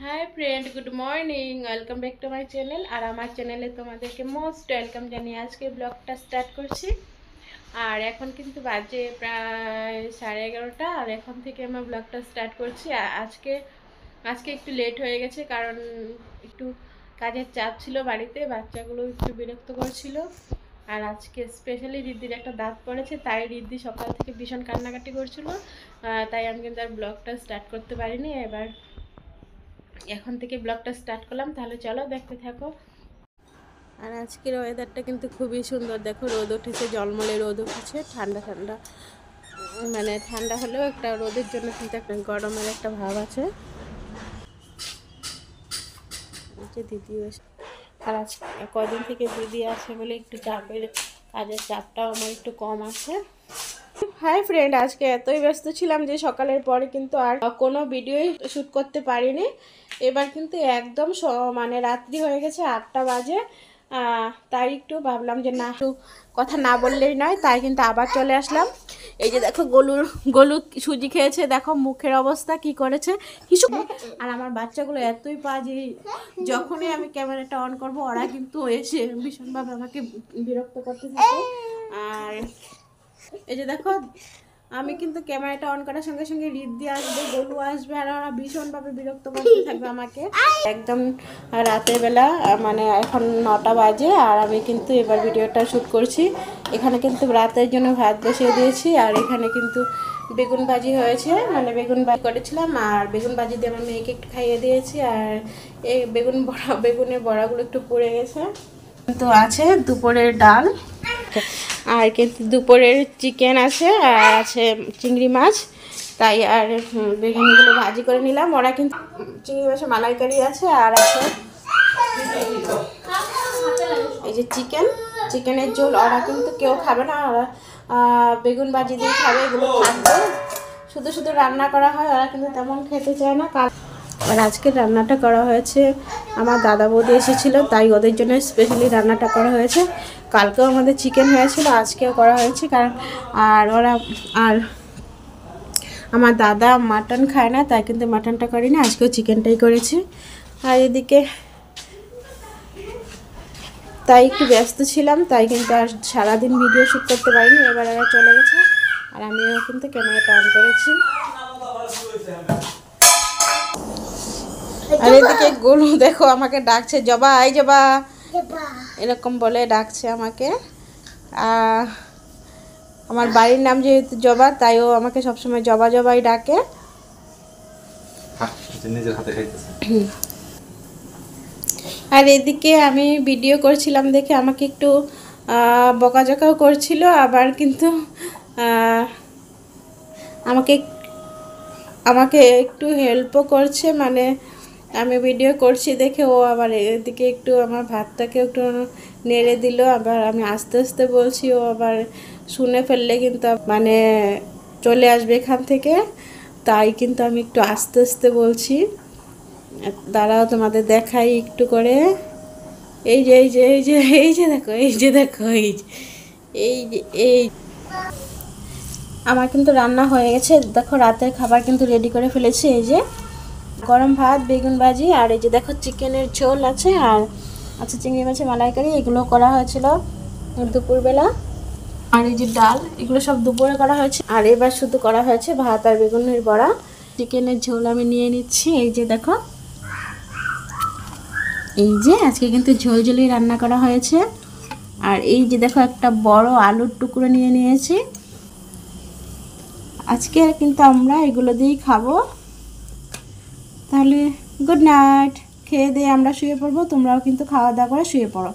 High friend, good morning. Welcome back to my channel. আর আমার চ্যানেলে তোমাদেরকে মোস্ট ওয়েলকাম জানিয়ে আজকে ব্লগটা স্টার্ট করছি। আর এখন কিন্তু বাজে প্রায় 11:30, আর এখন থেকে আমার ব্লগটা স্টার্ট করছি। আজকে আজকে একটু লেট হয়ে গেছে, কারণ একটু কাজের চাপ ছিল বাড়িতে, বাচ্চাগুলো একটু বিরক্ত করছিল। আর আজকে স্পেশালি রিদ্ধির একটা দাঁত পড়েছে, তাই রিদ্ধি সকাল থেকে ভীষণ কান্নাকাটি করছিল। তাই আমি কিন্তু আর ব্লগটা স্টার্ট করতে পারিনি। এবার এখন থেকে ব্লগটা স্টার্ট করলাম, তাহলে চলো দেখতে থাকো। আর আজকের ওয়েদারটা কিন্তু খুবই সুন্দর। দেখো, রোদ উঠেছে, জলমলে রোদ উঠেছে, ঠান্ডা ঠান্ডা, মানে ঠান্ডা হলেও একটা রোদের জন্য কিন্তু একটা গরমের একটা ভাব আছে। যে দিদি আর আজ কদিন থেকে দিদি আছে বলে একটু চাপের, কাজের চাপটাও আমার একটু কম আছে। হাই ফ্রেন্ড, আজকে এতই ব্যস্ত ছিলাম যে সকালের পরে কিন্তু আর কোনো ভিডিওই শ্যুট করতে পারিনি। এবার কিন্তু একদম মানে রাত্রি হয়ে গেছে, 8টা বাজে। তাই একটু ভাবলাম যে না, একটু কথা না বললেই নয়, তাই কিন্তু আবার চলে আসলাম। এই যে দেখো, গলু সুজি খেয়েছে, দেখো মুখের অবস্থা কি করেছে কিছু। আর আমার বাচ্চাগুলো এতই পাজি, যখনই আমি ক্যামেরাটা অন করব ওরা কিন্তু এসে ভীষণভাবে আমাকে বিরক্ত করতে থাকে। আর এই যে দেখো, আমি কিন্তু ক্যামেরাটা অন করার সঙ্গে সঙ্গে রিদ্ধি আসবে, গলু আসবে, আর ওরা ভীষণভাবে বিরক্ত করতে থাকবে আমাকে। একদম রাতের বেলা, মানে এখন 9টা বাজে, আর আমি কিন্তু এবার ভিডিওটা শ্যুট করছি। এখানে কিন্তু রাতের জন্য ভাত বসিয়ে দিয়েছি, আর এখানে কিন্তু বেগুন ভাজি হয়েছে, মানে বেগুন ভাজি করেছিলাম, আর বেগুন ভাজি দিয়ে আমার মেয়েকে একটু খাইয়ে দিয়েছি। আর এই বেগুনের বড়াগুলো একটু পড়ে গেছে। কিন্তু আছে দুপুরের ডাল, আর কিন্তু দুপুরের চিকেন আছে, আর আছে চিংড়ি মাছ। তাই আর বেগুনগুলো ভাজি করে নিলাম। ওরা কিন্তু চিংড়ি মাছের মালাইকারি আছে, আর আছে এই যে চিকেনের ঝোল। ওরা কিন্তু কেউ খাবে না, ওরা বেগুন ভাজি দিয়ে খাবে, এগুলো থাকবে। শুধু শুধু রান্না করা হয়, ওরা কিন্তু তেমন খেতে চায় না। আর আজকে রান্নাটা করা হয়েছে, আমার দাদা বৌদি এসেছিলো, তাই ওদের জন্য স্পেশালি রান্নাটা করা হয়েছে। কালকেও আমাদের চিকেন হয়েছিল, আজকেও করা হয়েছে, কারণ আর আমার দাদা মাটন খায় না, তাই কিন্তু মাটনটা করি না, আজকেও চিকেনটাই করেছি। আর এদিকে তাই একটু ব্যস্ত ছিলাম, তাই কিন্তু আর সারাদিন ভিডিও শ্যুট করতে পারিনি। এবার ওরা চলে গেছে, আর আমিও কিন্তু ক্যামেরাটা অন করেছি। আর এদিকে গলু দেখো আমাকে ডাকছে, জবা এই জবা, এরকম বলে ডাকছে আমাকে। আমার বাড়ির নাম যেহেতু জবা, তাই ও আমাকে সবসময় জবা জবাই ডাকে। আর এদিকে আমি ভিডিও করছিলাম দেখে আমাকে একটু বকাঝকাও করছিল, আবার কিন্তু আমাকে আমাকে একটু হেল্পও করছে। মানে আমি ভিডিও করছি দেখে ও আবার এদিকে একটু আমার ভাতটাকে একটু নেড়ে দিল। আবার আমি আস্তে আস্তে বলছি, ও আবার শুনে ফেললে কিন্তু মানে চলে আসবে এখান থেকে, তাই কিন্তু আমি একটু আস্তে আস্তে বলছি। দাঁড়াও, তোমাদের দেখাই একটু করে। এই যে এই যে এই যে এই যে দেখো, এই যে দেখো, এই যে এই যে এই আমার কিন্তু রান্না হয়ে গেছে। দেখো, রাতের খাবার কিন্তু রেডি করে ফেলেছি। এই যে গরম ভাত, বেগুন ভাজি, আর এই যে দেখো চিকেনের ঝোল আছে, আর আচ্ছা চিংড়ি মাছের মালাইকারি, এগুলো করা হয়েছিল দুপুরবেলা। আর এই যে ডাল, এগুলো সব দুপুরে করা হয়েছে। আর এবার শুধু করা হয়েছে ভাত আর বেগুনের বড়া। চিকেনের ঝোল আমি নিয়ে নিচ্ছি। এই যে দেখো, এই যে আজকে কিন্তু ঝোল ঝোলই রান্না করা হয়েছে। আর এই যে দেখো, একটা বড় আলুর টুকরো নিয়ে নিয়েছি। আজকে কিন্তু আমরা এগুলো দিয়েই খাবো। তাহলে গুড নাইট, খেয়ে দিয়ে আমরা শুয়ে পড়বো। তোমরাও কিন্তু খাওয়া দাওয়া করে শুয়ে পড়ো।